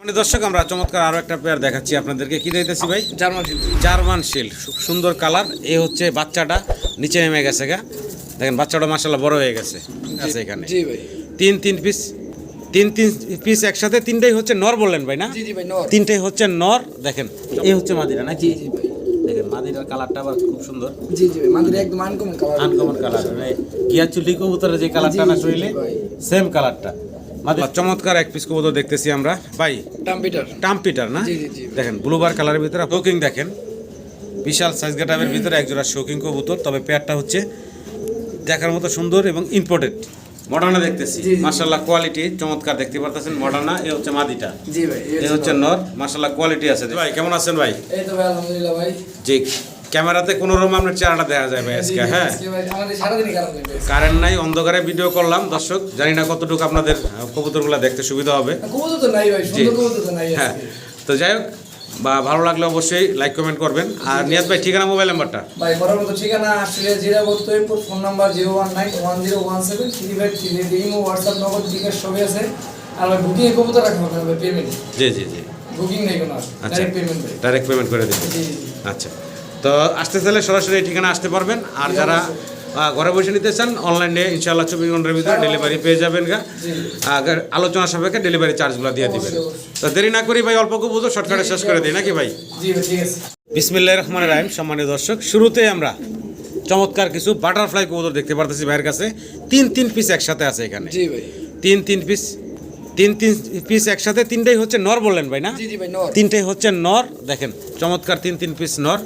মানে দর্শক আমরা চমৎকার আরো একটা পেয়ার দেখাচ্ছি আপনাদেরকে। কি দিতেছি ভাই? জার্মান শিল্ড, খুব সুন্দর কালার। এই হচ্ছে বাচ্চাটা নিচে নেমে গেছে গা, দেখেন বাচ্চাটা মাশাআল্লাহ বড় হয়ে গেছে। আছে এখানে জি ভাই তিন পিস একসাথে, তিনটাই হচ্ছে নর বললেন ভাই না? জি জি ভাই নর, তিনটাই হচ্ছে নর। দেখেন এই হচ্ছে মাদিরা নাকি? জি ভাই দেখেন মাদিরার কালারটা আবার খুব সুন্দর। জি জি ভাই মাদিরা একদম আনকমন কালার মানে গিয়া চুলি কবুতরের যে কালারটা না শরীরে সেম কালারটা। চমৎকার এক পিস কবুতর দেখতেছি আমরা ভাই, টাম্পিটার না? দেখেন ব্লুবার কালারের ভিতরে শোকিং, দেখেন বিশাল সাইজ গেটাবের ভিতরে একজোড়া শোকিং কবুতর। তবে পেয়ারটা হচ্ছে দেখার মতো সুন্দর এবং ইম্পোর্টেড। মডার্না দেখতেছি মাশাআল্লাহ, কোয়ালিটি চমৎকার দেখতে পারতেছেন। মডার্না এই হচ্ছে মাদিটা, জি ভাই এই হচ্ছে নর। মাশাআল্লাহ কোয়ালিটি আছে ভাই। কেমন আছেন ভাই? এই তো ভাই আলহামদুলিল্লাহ ভাই। জি ক্যামেরাতে কোনো রকম আপনার চেহারাটা দেখা যায় ভাই আজকে। হ্যাঁ আমাদের সারাদিনই কারেন্ট নাই, অন্ধকারে ভিডিও করলাম দর্শক, জানি না কতটুকু আপনাদের কবুতরগুলো দেখতে সুবিধা হবে। কবুতর তো নাই ভাই, সুন্দর কবুতর তো নাই। হ্যাঁ তো যাই হোক, বা ভালো লাগলে অবশ্যই লাইক কমেন্ট করবেন। আর নিয়াত ভাই ঠিকানা, মোবাইল নাম্বারটা ভাই বরাবর মতো ঠিকানা আসলে জিরাবতপুর, ফোন নাম্বার 01910173533। ইমো হোয়াটসঅ্যাপ নগদ বিকাশ সবই আছে। আর ভাই বুকিং এর কবুতর রাখবো না ভাই, পেমেন্ট। জি জি জি বুকিং নেই কোনো, ডাইরেক্ট পেমেন্ট ভাই, ডাইরেক্ট পেমেন্ট করে দিবেন। আচ্ছা তো আসতে চাইলে সরাসরি এই ঠিকানা আসতে পারবেন। আর যারা ঘরে বসে নিতে চান অনলাইনে ইনশাআল্লাহ 24 ঘন্টার ভিতরে ডেলিভারি পেয়ে যাবেন গা। আলোচনা সাপেক্ষে ডেলিভারি চার্জগুলো দিয়ে দিবেন। তো দেরি না করি ভাই, অল্প কবুতর শর্টকাটে শেষ করে দিই নাকি ভাই? জি ভাই ঠিক আছে। বিসমিল্লাহির রহমানির রহিম। সম্মানিত দর্শক, শুরুতে আমরা চমৎকার কিছু বাটারফ্লাই কবুতর দেখতে পারতেছি ভাইয়ের কাছে। তিন পিস একসাথে আছে এখানে। জি ভাই তিন পিস একসাথে, তিনটাই হচ্ছে নর বললেন ভাই না? জি জি ভাই নর, তিনটাই হচ্ছে নর। দেখেন চমৎকার তিন পিস নর।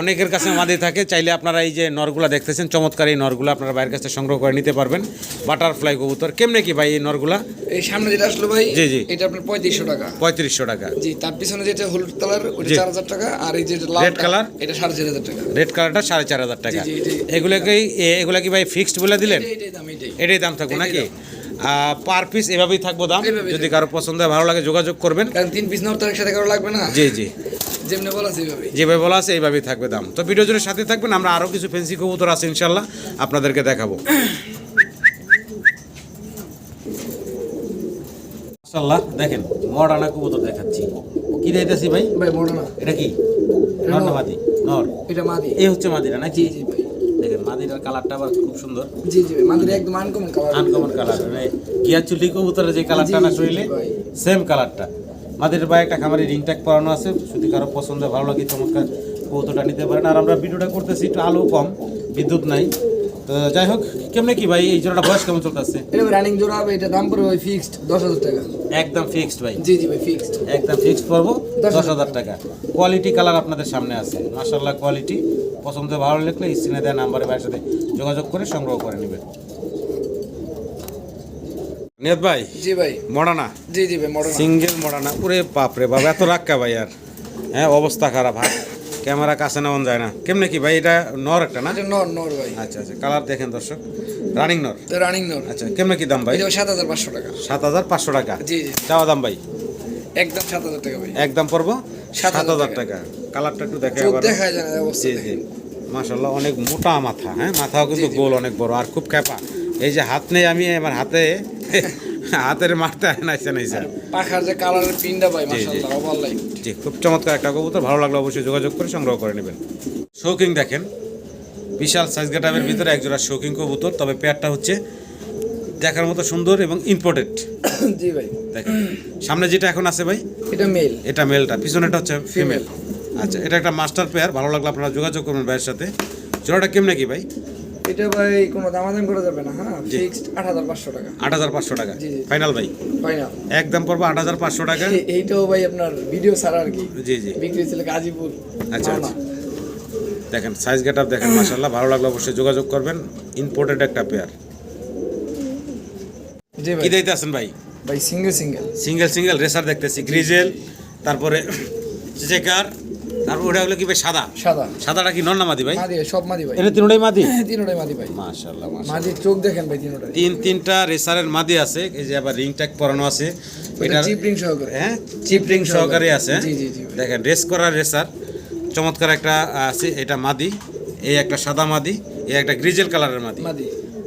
অনেকের কাছে মাদি থাকে, চাইলে আপনারা এই যে নরগুলা দেখতেছেন চমৎকার, এই নরগুলা আপনারা বাইরের কাছে সংগ্রহ করে নিতে পারবেন। বাটারফ্লাই কবুতর কেমনে কি ভাই এই নরগুলা? এই সামনে যেটা আসলো ভাই, জি জি এটা আপনার 3500 টাকা। 3500 টাকা। জি তার পিছনে যেটা হলুদ কালার ওটা 4000 টাকা, আর এই যে লাল রেড কালার এটা 4500 টাকা। রেড কালারটা 4500 টাকা। জি এগুলা কি ভাই ফিক্সড বলে দিলেন? এটাই দাম থাকবো নাকি? পার পিস এভাবেই থাকবো দাম। যদি কারো পছন্দ হয় ভালো লাগে যোগাযোগ করবেন, কারণ 3 পিস নর তার একসাথে কারো লাগবে না। জি জি যেমনি বলা আছে এইভাবে, যেভাবে বলা আছে এইভাবেই থাকবে দাম। তো ভিডিও জুড়ে সাথে থাকবেন, আমরা আরও কিছু ফেন্সি কবুতর আছে ইনশাল্লাহ আপনাদেরকে দেখাবো। মাশাআল্লাহ দেখেন মডার্না কবুতর দেখাচ্ছি। কি দিতেছি ভাই? ভাই মডার্না এটা কি নর না মাদি? নর। এটা মাদি। এই হচ্ছে মাদিরা নাকি? জি ভাই দেখেন মাদিরার কালারটা আবার খুব সুন্দর। জি জি ভাই মাদিরা একদম আনকমন কালার মানে গিয়া চুলি কবুতরের যে কালারটা না শরীরে সেম কালারটা। মাদির ভাই একটা খামারে রিং ট্যাগ পরানো আছে, যদি কারো পছন্দ ভালো লাগে চমৎকার কবুতরটা নিতে পারেন। আর আমরা ভিডিওটা করতেছি একটু আলো কম, বিদ্যুৎ নাই। তো যাই হোক, কেমনে কি ভাই এই জোড়াটা বয়স কেমন চলতেছে? এটা রানিং জোড়া হবে, এটা দাম পড়বে ভাই ফিক্সড 10000 টাকা। একদম ফিক্সড ভাই? জি জি ভাই ফিক্সড, একদম ফিক্সড পড়বো 10000 টাকা। কোয়ালিটি কালার আপনাদের সামনে আছে, মাশাআল্লাহ কোয়ালিটি। পছন্দ ভালো লাগলে স্ক্রিনে দেওয়া নাম্বারে ভাইয়ের সাথে যোগাযোগ করে সংগ্রহ করে নেবেন। নিয়ত ভাই? জি ভাই মডার্না। জি জি ভাই মডার্না, সিঙ্গেল মডার্না। ওরে বাপরে বাবা, এত রাক্কা ভাই আর। হ্যাঁ অবস্থা খারাপ, ভাই ক্যামেরা কাছে নেওয়া যায় না। কেমনে কি ভাই? এটা নর একটা না? এটা নর নর ভাই। আচ্ছা আচ্ছা, কালার দেখেন দর্শক, রানিং নর। রানিং নর। আচ্ছা কেমনে কি দাম ভাই? এটা 7500 টাকা। 7500 টাকা? জি জি। চাওয়া দাম ভাই? একদম 7000 টাকা ভাই। একদম পড়বো 7000 টাকা। কালারটা একটু দেখে চোখ আবার। দেখা যায় না অবস্থা। জি জি মাশাআল্লাহ, অনেক মোটা মাথা। হ্যাঁ মাথাও কিন্তু গোল অনেক বড়, আর খুব ক্যাপা। এই যে হাত নেই, আমি আমার হাতের মারতে নাইছে পাখার যে কালারের পিনটা ভাই মাশাআল্লাহ ওভার লাইট। জি খুব চমৎকার একটা কবুতর, ভালো লাগলে অবশ্যই যোগাযোগ করে সংগ্রহ করে নেবেন। শৌকিং দেখেন বিশাল সাইজ গেটাবের ভিতরে একজোড়া শৌকিং কবুতর। তবে পেয়ারটা হচ্ছে দেখার মতো সুন্দর এবং ইম্পোর্টেড। জি ভাই দেখেন সামনে যেটা এখন আছে ভাই, এটা মেল, এটা মেলটা, পিছনেটা হচ্ছে ফিমেল। আচ্ছা এটা একটা মাস্টার পেয়ার, ভালো লাগলে আপনারা যোগাযোগ করবেন ভাইয়ের সাথে। জোড়াটা কেমনে কি ভাই? এটা ভাই কোনো দামাদাম করা যাবে না। হ্যাঁ ফিক্সড 8500 টাকা। 8500 টাকা জি জি ফাইনাল ভাই? ফাইনাল একদম পড়বো 8500 টাকা। এইটাও ভাই আপনার ভিডিও ছাড়া আর কি। জি জি বিক্রি ছিল গাজীপুর। আচ্ছা আচ্ছা দেখেন সাইজ গেটআপ দেখেন মাশাআল্লাহ, ভালো লাগলে অবশ্যই যোগাযোগ করবেন। ইম্পোর্টেড একটা পেয়ার। জি ভাই কি দিতে আছেন ভাই? ভাই সিঙ্গেল রেসার দেখতেছি, গ্রিজেল, তারপরে চেকার, তারপর ওটা হলো কি ভাই সাদাটা কি নর না মাদি ভাই? মাদি, সব মাদি ভাই। এটা তিনটাই মাদি? তিনটাই মাদি ভাই মাশাআল্লাহ মাদি, চোখ দেখেন ভাই তিনটাই। তিনটা রেসারের মাদি আছে। এই যে আবার রিং ট্যাগ পরানো আছে, এটা চিপ রিং সহকারে। হ্যাঁ চিপ রিং সহকারে আছে। জি জি জি দেখেন রেস করার রেসার চমৎকার একটা আছে। এটা মাদি, এই একটা সাদা মাদি, এই একটা গ্রিজেল কালারের মাদি।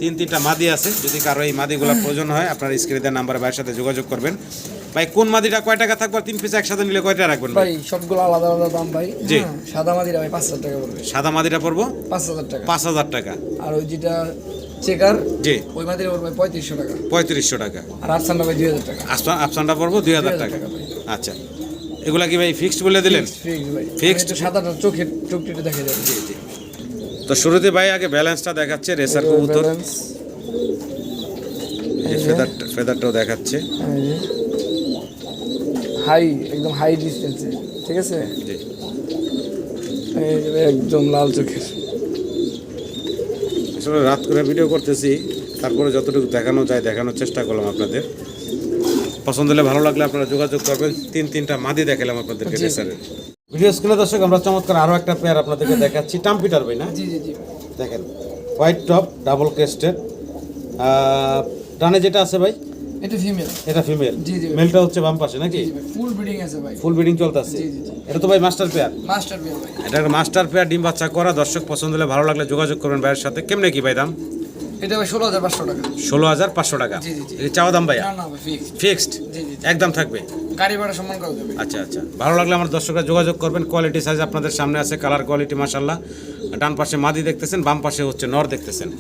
তিনটা মাদি আছে। যদি কারো এই মাদিগুলো প্রয়োজন হয় আপনার স্ক্রিনে দেওয়া নাম্বারে ভাইয়ের সাথে যোগাযোগ করবেন। ভাই কোন মাদিটা কয় টাকা থাকবে? 3 পিস একসাথে নিলে কয়টা রাখবেন ভাই? ভাই সবগুলো আলাদা আলাদা দাম ভাই। জি। হ্যাঁ, সাদা মাদিরা ভাই 5000 টাকা পড়বে। সাদা মাদিটা পড়বো 5000 টাকা। 5000 টাকা। আর ওই যেটা চেকার, জি, ওই মাদিরা পড়বে 3500 টাকা। 3500 টাকা। আর আফসানটা ভাই 2000 টাকা। আফসানটা পড়বো 2000 টাকা। ভাই। আচ্ছা, এগুলা কি ভাই ফিক্সড বলে দিলেন? ফিক্স ভাই। Fixed? একটু সাদাটা চোখের টুকটিটা দেখে যাবে। জি জি। তো শুরুতে ভাই আগে ব্যালেন্সটা দেখাচ্ছে রেসার কবুতর, এই ফেদারটাও দেখাচ্ছে। হাই, একদম হাই ডিস্টেন্সে, ঠিক আছে? জি, এই যে ভাই একদম লাল চোখের। আসলে রাত করে ভিডিও করতেছি, তারপরে যতটুকু দেখানো যায় দেখানোর চেষ্টা করলাম আপনাদের। পছন্দ হলে ভালো লাগলে আপনারা যোগাযোগ করবেন। তিনটা মাদি দেখালাম আপনাদেরকে জি, জি। রেসারের। ভিডিও স্ক্রিনে দর্শক আমরা চমৎকার আরো একটা পেয়ার আপনাদেরকে দেখাচ্ছি, টাম্পিটার ভাই না? জি জি জি। দেখেন হোয়াইট টপ ডাবল ক্রেস্টেড। ডানে যেটা আছে ভাই এটা ফিমেল। এটা ফিমেল। জি, জি। মেলটা হচ্ছে বাম পাশে নাকি? জি ভাই, ফুল ব্রিডিং আছে ভাই। ফুল ব্রিডিং চলতেছে। জি, জি, জি। এটা তো ভাই মাস্টার পেয়ার। মাস্টার পেয়ার ভাই। এটা একটা মাস্টার পেয়ার, ডিম বাচ্চা করা। দর্শক পছন্দ হলে ভালো লাগলে যোগাযোগ করবেন ভাইয়ের সাথে। কেমনে কি ভাই দাম? এটা ভাই 16500 টাকা। 16500 টাকা। জি, জি, জি। এই চাওয়া দাম ভাইয়া? না না ভাই, ফিক্সড। ফিক্সড জি, জি, জি। একদম থাকবে। গাড়ি ভাড়া সম্মান করা যাবে। আচ্ছা আচ্ছা, ভালো লাগলে আমার দর্শকরা যোগাযোগ করবেন। কোয়ালিটি সাইজ আপনাদের সামনে আছে, কালার কোয়ালিটি মাশাআল্লাহ। ডান পাশে মাদি দেখতেছেন, বাম পাশে হচ্ছে নর দেখতেছেন।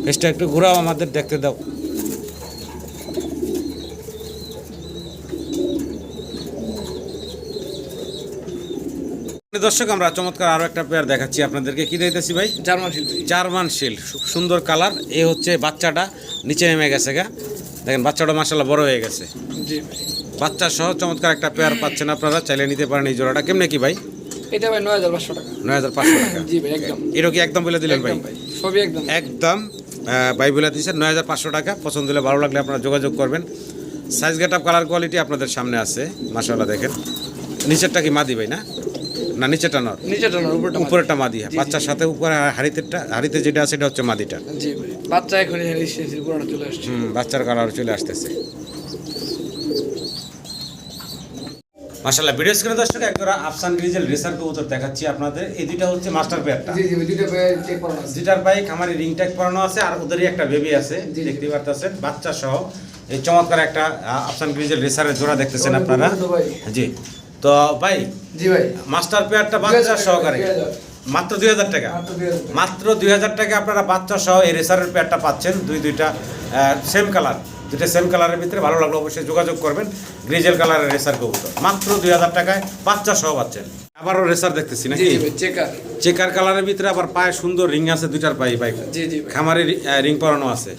ফেসটা একটু ঘোরাও, আমাদের দেখতে দাও। দর্শক আমরা চমৎকার আরো একটা পেয়ার দেখাচ্ছি আপনাদেরকে। কি দিতেছি ভাই? জার্মান শিল্পী। জার্মান শিল্ড, খুব সুন্দর কালার। এ হচ্ছে বাচ্চাটা নিচে নেমে গেছে গা, দেখেন বাচ্চাটা মাশাআল্লাহ বড় হয়ে গেছে। জি ভাই। বাচ্চা সহ চমৎকার একটা পেয়ার পাচ্ছেন আপনারা, চাইলে নিতে পারেন এই জোড়াটা। কেমনে কি ভাই? এটা ভাই 9500 টাকা। 9500 টাকা। জি ভাই, একদম। এটা কি একদম বলে দিলেন ভাই? একদম ভাই, সবই একদম। একদম ভাই বলে দিয়েছেন 9500 টাকা। পছন্দ হলে ভালো লাগলে আপনারা যোগাযোগ করবেন। Size get up colour quality আপনাদের সামনে আছে মাশাআল্লাহ। দেখেন নিচেরটা কি মাদি ভাই না? না নিচেরটা নর, নিচেটা না, উপরটা। উপরেরটা মাদি। জি, জি। বাচ্চার সাথে উপরে হাড়িতে যেটা আছে এটা হচ্ছে মাদিটা। জি ভাই, বাচ্চা এখনই এসেছে, পুরোটা চলে আসছে। বাচ্চার কালার চলে আসতেছে মাশাআল্লাহ। ভিডিও স্ক্রিনে দর্শক একজোড়া আফসান গ্রিজেল রেসার কবুতর দেখাচ্ছি আপনাদের। এই দুইটা হচ্ছে মাস্টার পেয়ারটা। জি জি ভাই, দুটো ভাই চেক করা আছে। যেটার পায়ে খামারে রিং ট্যাগ পরানো আছে, আর ওদেরই একটা বেবি আছে জি। দেখতে পারতেছেন বাচ্চা সহ। এই চমৎকার একটা আফসান গ্রিজেল রেসারের জোড়া দেখতেছেন আপনারা। ভাই। জি, তো ভাই জি ভাই, মাস্টার পেয়ারটা বাচ্চা সহকারে 2000 মাত্র 2000 টাকা। মাত্র 2000 টাকা। মাত্র 2000 টাকা আপনারা বাচ্চা সহ এই রেসারের পেয়ারটা পাচ্ছেন। দুইটা সেম কালার, দুইটা সেম কালারের ভিতরে। ভালো লাগলো অবশ্যই যোগাযোগ করবেন। গ্রিজেল কালারের রেসার কবুতর মাত্র 2000 টাকায় বাচ্চা সহ পাচ্ছেন। আবারও রেসার দেখতেছি জি নাকি? জি ভাই, চেকার। চেকার কালারের ভিতরে আবার পায়ে সুন্দর রিং আছে দুইটার পায়ে ভাই। জি জি ভাই। খামারে রিং পরানো আছে।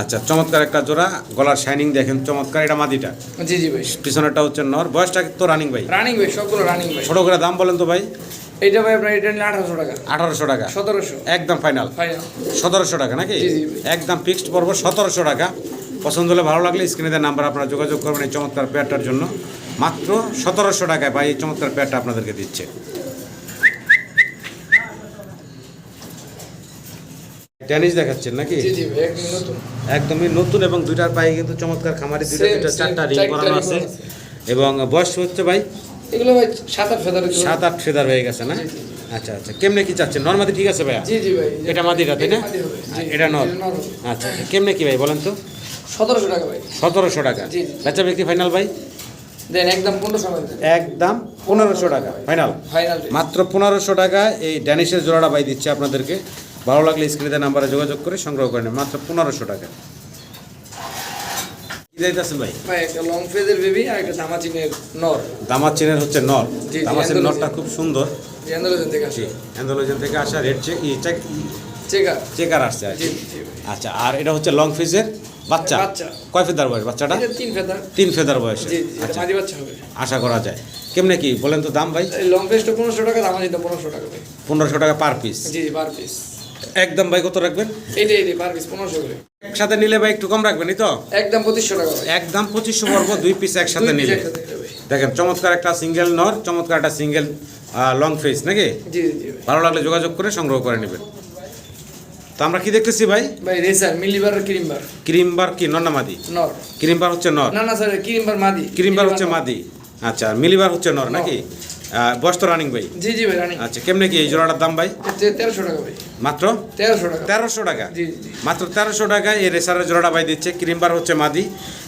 আচ্ছা, চমৎকার একটা জোড়া, গলার শাইনিং দেখেন চমৎকার। এটা মাদিটা, জি জি ভাই। পিছনেরটা হচ্ছে নর। বয়সটা তো রানিং ভাই? রানিং ভাই, সবগুলো রানিং ভাই। ছোট করে দাম বলেন তো ভাই। এইটা ভাই আপনার এটা নিলে 1800 টাকা। 1800 টাকা 1700 একদম ফাইনাল। ফাইনাল। 1700 টাকা নাকি? জি, জি ভাই। একদম ফিক্সড পড়ব 1700 টাকা। পছন্দ হলে ভালো লাগলে স্ক্রিনে দেওয়া নাম্বার আপনারা যোগাযোগ করবেন এই চমৎকার পেয়ারটার জন্য। মাত্র 1700 টাকায় ভাই এই চমৎকার পেয়ারটা আপনাদেরকে দিচ্ছে। টেনিস দেখাচ্ছেন নাকি? জি জি ভাই, একদম নতুন। একদমই নতুন, এবং দুইটার পায়ে কিন্তু চমৎকার খামারি দুইটা Same, দুইটা same, চারটা রিং চারটা করানো ring আছে। করানো এবং বয়স হচ্ছে ভাই এগুলো ভাই 7-8 ফেদার। 7-8 ফেদার হয়ে গেছে না? জি, জি। আচ্ছা আচ্ছা, কেমনে কি চাচ্ছেন? নর্মাদি ঠিক আছে ভাইয়া? জি জি ভাই। এটা মাদিটা তাই না? মাদি হবে। জি, এটা নর। এটা নর হবে। আচ্ছা আচ্ছা, কেমনে কি ভাই বলেন তো? 1700 টাকা ভাই। 1700 টাকা। জি, জি। বেচা বিক্রি ফাইনাল ভাই? দেন একদম 1500 টাকা দেন। একদম 1500 টাকা ফাইনাল। ফাইনাল। মাত্র 1500 টাকা এই ড্যানিশের জোড়াটা ভাই দিচ্ছে আপনাদেরকে। ভালো লাগলে স্ক্রিনে নাম্বারে যোগাযোগ করে সংগ্রহ করে নেন মাত্র 1500 টাকা। কি দিতেছেন ভাই? ভাই একটা লং ফেজের বেবি আর একটা দামাচিনের নর। দামাচিনের হচ্ছে নর। জি, দামাচিনের অ্যান্ডালুসিয়ান। নরটা খুব সুন্দর। জেনারেশন থেকে আসে। জি, অ্যান্ডালুসিয়ান থেকে আসা রেড চেকার। চেকার আসছে আর জি কি। জি ভাই। আচ্ছা, আর এটা হচ্ছে লং ফিজের বাচ্চা। বাচ্চা। কয় ফেদার বয়স বাচ্চাটা? এটা 3 ফেদার। 3 ফেদার বয়সে। জি জি, এটা আচ্ছা, মাদি বাচ্চা হবে। আশা করা যায়। কেমনে কি বলেন তো দাম ভাই? এই লং ফেজটা 1500 টাকা, দামাচিনটা 1500 টাকা ভাই। 1500 টাকা পার পিস। জি পার পিস। একদম ভাই কত রাখবেন? এইটাই পার পিস 1500 করে। একসাথে নিলে ভাই একটু কম রাখবেনই তো? একদম 2500 টাকা ভাই। একদম 2500 পড়ব 2 পিস একসাথে দুই piece নিলে। একসাথে নিলে ভাই। দেখেন চমৎকার একটা সিঙ্গেল নর, চমৎকার একটা সিঙ্গেল লং ফেস নাকি? জি জি ভাই। ভালো লাগলে যোগাযোগ করে সংগ্রহ করে নেবেন। তো আমরা কি দেখতেছি ভাই? ভাই রেসার মিলিবার আর ক্রিমবার। ক্রিমবার কি নর না মাদি? নর। ক্রিমবার হচ্ছে নর, না না স্যার, ক্রিমবার মাদি। ক্রিমবার হচ্ছে মাদি। আচ্ছা, মিলিবার হচ্ছে নর নাকি? বয়স তো রানিং ভাই। জি জি ভাই রানিং। আচ্ছা কেমনে কি এই জোড়াটার দাম ভাই? 1300 টাকা ভাই। মাত্র 1300 টাকা। 1300 টাকা। জি জি। মাত্র 1300 টাকায় এই রেসারের জোড়াটা ভাই দিচ্ছে। ক্রিমবার হচ্ছে মাদি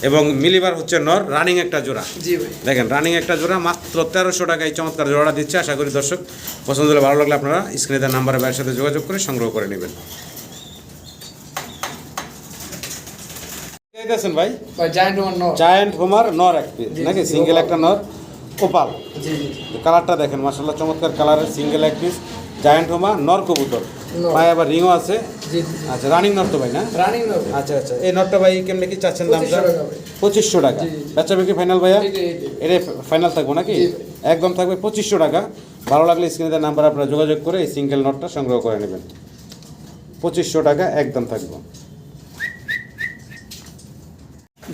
এবং মিলিবার হচ্ছে নর, রানিং একটা জোড়া। জি ভাই। দেখেন রানিং একটা জোড়া মাত্র 1300 টাকায় এই চমৎকার জোড়াটা দিচ্ছে। আশা করি দর্শক পছন্দ হলে, ভালো লাগলে আপনারা স্ক্রিনে দেওয়া নাম্বারে ভাইয়ের সাথে যোগাযোগ করে সংগ্রহ করে নেবেন। দেখতেছেন ভাই ভাই জায়ান্ট ওয়ান নর। জায়ান্ট হোমার নর এক পিস নাকি সিঙ্গেল একটা নর কোপাল। জি জি। কালারটা দেখেন মাশাআল্লাহ চমৎকার কালারের সিঙ্গেল এক পিস জায়ান্ট হোমা নর কবুতর। ভাই আবার রিংও আছে। জি জি। আচ্ছা রানিং নর তো ভাই না? রানিং নর। আচ্ছা আচ্ছা এই নরটা ভাই কেমনে কি চাচ্ছেন দামটা? 2500 টাকা। জি, জি। বেচা বিক্রি ফাইনাল ভাইয়া? এই এটা ফাইনাল থাকবো নাকি? জি একদম থাকবে 2500 টাকা। ভালো লাগলে স্ক্রিনে দেওয়া নাম্বার আপনারা যোগাযোগ করে এই সিঙ্গেল নটটা সংগ্রহ করে নেবেন। 2500 টাকা একদম থাকবো।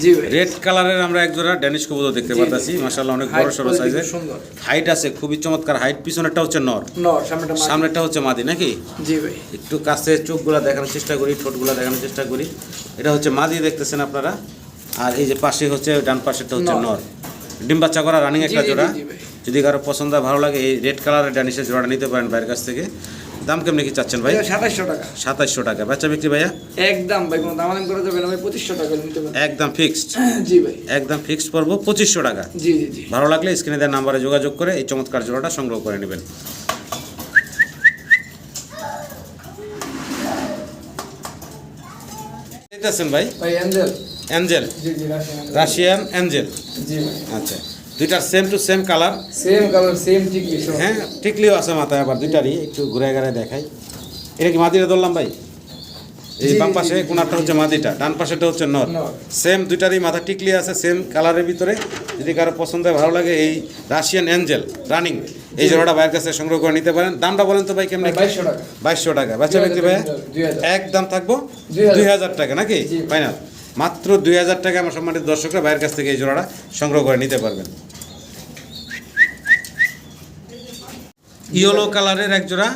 জি ভাই। রেড কালারের আমরা এক জোড়া ড্যানিশ কবুতর দেখতে পাচ্ছি মাশাআল্লাহ, অনেক বড় সরো সাইজের, সুন্দর হাইট আছে খুবই চমৎকার হাইট। পিছনেরটা হচ্ছে নর, নর সামনেটা মাদি। সামনেরটা হচ্ছে মাদি নাকি? জি ভাই। একটু কাছে চোখগুলা দেখানোর চেষ্টা করি, ঠোঁটগুলা দেখানোর চেষ্টা করি। এটা হচ্ছে মাদি দেখতেছেন আপনারা, আর এই যে পাশে হচ্ছে ডান পাশেরটা হচ্ছে নর। নর। ডিম বাচ্চা করা রানিং একটা জি, জি, জোড়া। জি ভাই। যদি কারো পছন্দ হয় ভালো লাগে এই রেড কালারের ড্যানিশের জোড়াটা নিতে পারেন ভাইয়ের কাছ থেকে। দাম কেমনি কি চাচ্ছেন ভাই? 2700 টাকা। 2700 টাকা। বেচা বিক্রি ভাইয়া? একদম ভাই কোনো দামাদামি করা যাবে না ভাই, 2500 টাকা নিতে পারেন। একদম ফিক্সড। জি ভাই। একদম ফিক্সড পড়বো 2500 টাকা। জি জি জি। ভালো লাগলে স্ক্রিনে দেওয়া নাম্বারে যোগাযোগ করে এই চমৎকার জোড়াটা সংগ্রহ করে নেবেন। দেখতেছেন ভাই ভাই অ্যাঞ্জেল। অ্যাঞ্জেল, জি জি রাশিয়ান। Russian angel. জি ভাই। আচ্ছা দুইটার same to same colour. Same colour same টিকলি সব। হ্যাঁ টিকলিও আছে মাথায় আবার দুইটারই, একটু ঘুরে ঘুরে দেখাই। এটা কি মাদিটা ধরলাম ভাই? এই জি, বাম জি, পাশে জি, কোনারটা হচ্ছে মাদিটা, ডান পাশেটা হচ্ছে নর। নর। সেম দুইটারই মাথা টিকলি আছে সেম কালারের ভিতরে। যদি কারো পছন্দ হয় ভালো লাগে এই রাশিয়ান অ্যাঞ্জেল রানিং এই জোড়াটা ভাইয়ের কাছে সংগ্রহ করে নিতে পারেন। দামটা বলেন তো ভাই কেমন? 2200 টাকা। 2200 টাকা। বাচ্চা ব্যক্তি ভাই 2000। একদম থাকবো 2000 2000 টাকা নাকি জি। ফাইনাল? মাত্র 2000 টাকা আমার সম্মানিত দর্শকরা ভাইয়ের কাছ থেকে এই জোড়াটা সংগ্রহ করে নিতে পারবেন। ইয়েলো কালারের এক জোড়া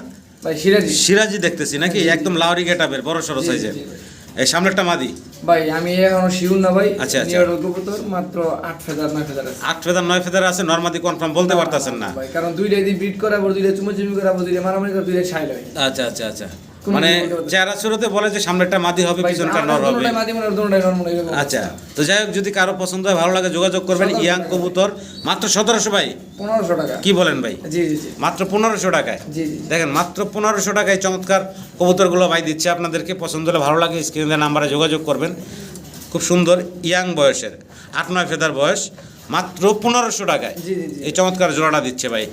ভাই সিরাজি। সিরাজি দেখতেছি নাকি? একদম লাউরি গেটাবের বড় সড়ো জি, সাইজের। জি, জি। এই সামনেরটা মাদি। ভাই আমি এখনো শিউর না ভাই। আচ্ছা, আচ্ছা। নিয়র কবুতর মাত্র 8 ফেদার 9 ফেদার আছে। 8 ফেদার 9 ফেদার আছে, নরমাদি কনফার্ম বলতে পারতাছেন না। ভাই কারণ দুইটা যদি বিট করাবো, দুইটা চুমুচুমি করাবো, দুইটা মারামারি করে, দুইটা ছাইল হয়। আচ্ছা আচ্ছা আচ্ছা কোনো মানে কিছু বলতে পারতাম না। চেহারা শুরুতে বলে যে সামনেরটা মাদি হবে ভাই পিছনটা নর হবে। দুটোটাই মাদি মানে দুটোটাই নরমাল এরকম। আচ্ছা তো যাই হোক, যদি কারো পছন্দ হয় ভালো লাগে যোগাযোগ করবেন। 1700 ইয়াং টাকা। কবুতর মাত্র 1700 ভাই। 1500 টাকা। কি বলেন ভাই? জি জি জি। মাত্র 1500 টাকায়। জি জি। দেখেন মাত্র 1500 টাকায় চমৎকার কবুতরগুলো ভাই দিচ্ছে আপনাদেরকে। পছন্দ হলে ভালো লাগে স্ক্রিনের নাম্বারে যোগাযোগ করবেন। খুব সুন্দর ইয়াং বয়সের 8-9 ফেদার বয়স, মাত্র 1500 টাকায় জি জি জি। এই চমৎকার জোড়াটা দিচ্ছে ভাই।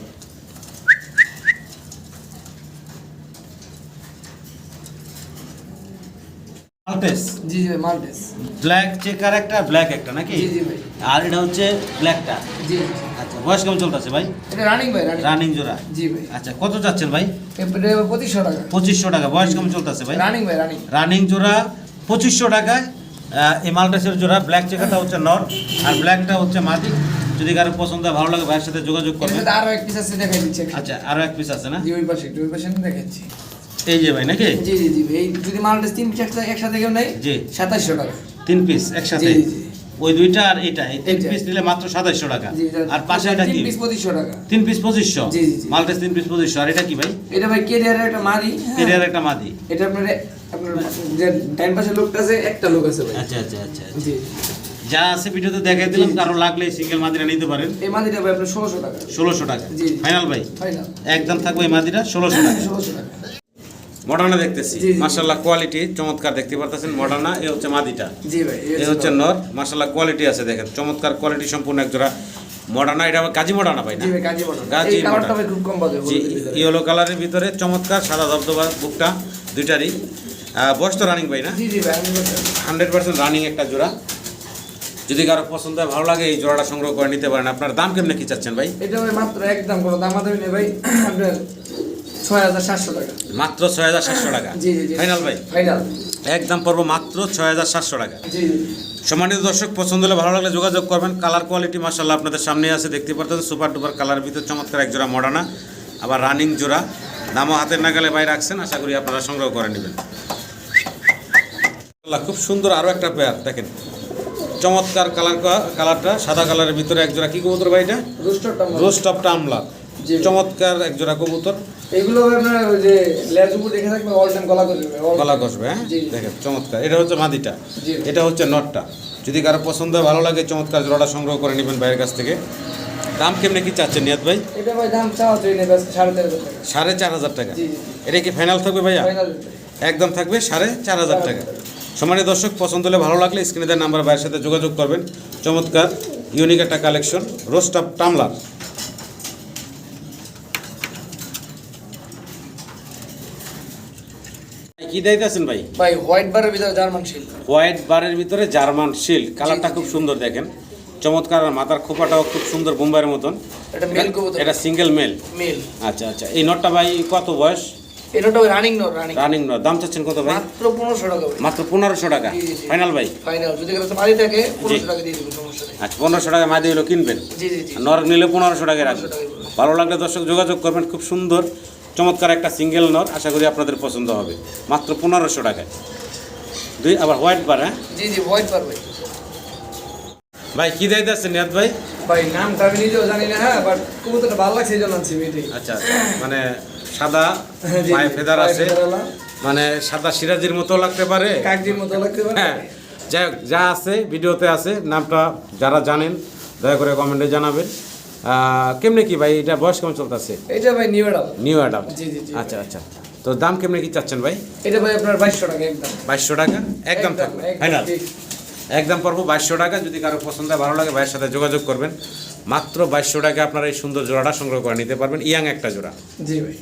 মাল্টেস জি জি ভাই মাল্টেস। ব্ল্যাক চেকার একটা, ব্ল্যাক একটা নাকি? জি জি ভাই। আর এটা হচ্ছে ব্ল্যাকটা। জি জি। আচ্ছা বয়স কেমন চলতেছে ভাই? এটা রানিং ভাই রানিং। রানিং জোড়া। জি ভাই। আচ্ছা কত চাচ্ছেন ভাই? এটা 2500 টাকা। 2500 টাকা। বয়স কেমন চলতেছে ভাই? রানিং ভাই রানিং। রানিং জোড়া 2500 টাকায়। এই মাল্টেসের জোড়া ব্ল্যাক চেকারটা হচ্ছে নর আর ব্ল্যাকটা হচ্ছে মাদি। যদি কারো পছন্দ হয় ভালো লাগে ভাইয়ের সাথে যোগাযোগ এর করবেন। মধ্যে আরো এক পিস আছে দেখাই দিচ্ছি। আচ্ছা আরো এক পিস আছে না? জি ওই পাশে দেখাচ্ছি। এই যে ভাই নাকি? জি জি জি ভাই। এই যদি মাল্টেস 3 পিস একসাথে কেউ নেই জি 2700 টাকা। 3 পিস একসাথে। জি, জি। ওই দুইটা আর এটা এই 3 এইটা। পিস নিলে মাত্র 2700 টাকা। জি আর পাশে এটা কি? 3 পিস 2500 টাকা। 3 পিস 2500। জি, জি, জি। মাল্টেস 3 পিস 2500। আর এটা কি ভাই? এটা ভাই কেরিয়ারের একটা মাদি। হ্যাঁ। এরিয়ার একটা মাদি। এটা আপনার যে ডাইন পাশে লোকটা আছে, একটা লোক আছে ভাই। আচ্ছা আচ্ছা আচ্ছা জি। যা আছে ভিডিওতে দেখাই দিলাম, কারো লাগলে সিঙ্গেল মাদিরা নিতে পারেন। এই মাদিটা ভাই আপনার 1600 টাকা। 1600 টাকা। জি, জি। ফাইনাল ভাই? ফাইনাল। একদম থাকবে এই মাদিরা 1600 টাকা। 1600 টাকা। মডার্না দেখতেছি জি, জি। মাশাআল্লাহ কোয়ালিটি চমৎকার দেখতে পারতেছেন। মডার্না এই হচ্ছে মাদিটা, জি ভাই। এই হচ্ছে নর। মাশাআল্লাহ কোয়ালিটি আছে দেখেন, চমৎকার কোয়ালিটি সম্পূর্ণ এক জোড়া মডার্না। এটা আবার গাজী মডার্না ভাই না? জি ভাই গাজী বটন। গাজী এই কালারটা বটন। ভাই খুব কম বাজে। জি ইয়েলো কালারের ভিতরে চমৎকার সাদা ধবধবা বুকটা দুইটারই। বয়স তো রানিং ভাই না? জি জি ভাই আমি বলছি। 100% রানিং একটা জোড়া। যদি কারো পছন্দ হয় ভালো লাগে এই জোড়াটা সংগ্রহ করে নিতে পারেন। আপনার দাম কেমনে কি চাচ্ছেন ভাই? এটা ভাই মাত্র একদম কোনো দামাদামি নেই ভাই। আপনার 6700 টাকা। মাত্র 6700 টাকা। জি জি জি। ফাইনাল ভাই? ফাইনাল। একদম পড়বো মাত্র 6700 টাকা। জি জি। সম্মানিত দর্শক পছন্দ হলে ভালো লাগলে যোগাযোগ করবেন। কালার কোয়ালিটি মাশাআল্লাহ আপনাদের সামনে আছে, দেখতে পাচ্ছেন সুপার ডুপার কালারের ভিতর চমৎকার এক জোড়া মডার্না, আবার রানিং জোড়া। দামও হাতের নাগালে ভাই রাখছেন, আশা করি আপনারা সংগ্রহ করে নেবেন। খুব সুন্দর আরও একটা পেয়ার দেখেন, চমৎকার কালারটা সাদা কালারের ভিতরে এক জোড়া। কি কবুতর ভাই এটা? রোস্টারটা রোস্ট অফ টামলার। জি। চমৎকার এক জোড়া কবুতর, এগুলো আপনার ওই যে লেজ উপর দেখে থাকবে অল টাইম গলা করবে গলা কষবে। হ্যাঁ জি। দেখেন চমৎকার, এটা হচ্ছে মাদিটা, জি। এটা হচ্ছে নটটা। যদি কারো পছন্দ হয়, ভালো লাগে, চমৎকার জোড়াটা সংগ্রহ করে নেবেন ভাইয়ের কাছ থেকে। দাম কেমনে কি চাচ্ছেন নিয়াত ভাই? এটা ভাই দাম চাওয়া চাই নেবে 4,500 টাকা। 4,500 টাকা। জি জি এটা কি ফাইনাল থাকবে ভাইয়া? ফাইনাল একদম থাকবে 4,500 টাকা। সম্মানিত দর্শক, পছন্দ হলে ভালো লাগলে স্ক্রিনে দেওয়া নাম্বার ভাইয়ের সাথে যোগাযোগ করবেন। চমৎকার ইউনিক একটা কালেকশন, রোস্ট অফ টামলার। কি দিতেছেন ভাই? ভাই হোয়াইট বারের ভিতরে জার্মান শিল্ড। হোয়াইট বারের ভিতরে জার্মান শিল্ড, কালারটা খুব সুন্দর দেখেন, চমৎকার। আর মাথার খোপাটাও খুব সুন্দর বোম্বাইয়ের মতন। এটা মেল কবুতর। এটা সিঙ্গেল মেল। মেল। আচ্ছা আচ্ছা, এই নটটা ভাই কত বয়স? এটা তো running not, running. Running not. দাম চাচ্ছেন কত ভাই? মাত্র 1500 টাকা ভাই। মাত্র 1500 টাকা। জি, জি, জি। ফাইনাল ভাই? ফাইনাল। যদি কাছে মারি থাকে 1500 টাকা দিয়ে দিব, সমস্যা নেই। আচ্ছা, 1500 টাকা মাদি হলো কিনবেন। জি জি জি। নর নিলে 1500 টাকা রাখবেন। 1500 টাকা। ভালো লাগলে দর্শক যোগাযোগ করবেন। খুব সুন্দর চমৎকার একটা সিঙ্গেল নর, আশা করি আপনাদের পছন্দ হবে। মাত্র 1500 টাকায়। দুই আবার হোয়াইট বার। হ্যাঁ জি জি হোয়াইট বার ভাই। ভাই কি দিতেছেন নিয়াত ভাই? ভাই নামটা আমি নিজেও জানি না, হ্যাঁ বাট কবুতরটা ভালো লাগছে এই জন্য আনছি এটাই। আচ্ছা আচ্ছা, মানে সাদা জি, পায়ে ফেদার পায়ে আছে, ফেদারওয়ালা। মানে সাদা সিরাজির মতো লাগতে পারে। কাকজির মতো লাগতে পারে। হ্যাঁ, যাই হোক, যা আছে ভিডিওতে আছে। নামটা যারা জানেন দয়া করে কমেন্টে জানাবেন। কেমনে কি ভাই, এটা বয়স কেমন চলতেছে? এটা ভাই নিউ অ্যাডাল। New Adam. জি জি জি। আচ্ছা আচ্ছা, তো দাম কেমনে কি চাচ্ছেন ভাই? এটা ভাই আপনার 2200 টাকা একদম। 2200 টাকা একদম থাকবে ফাইনাল। ঠিক। একদম পড়বো 2200 টাকা। যদি কারো পছন্দ হয়, ভালো লাগে, ভাইয়ের সাথে যোগাযোগ করবেন। মাত্র 2200 টাকা আপনারা এই সুন্দর জোড়াটা সংগ্রহ করে নিতে পারবেন, ইয়াং একটা জোড়া। জি ভাই।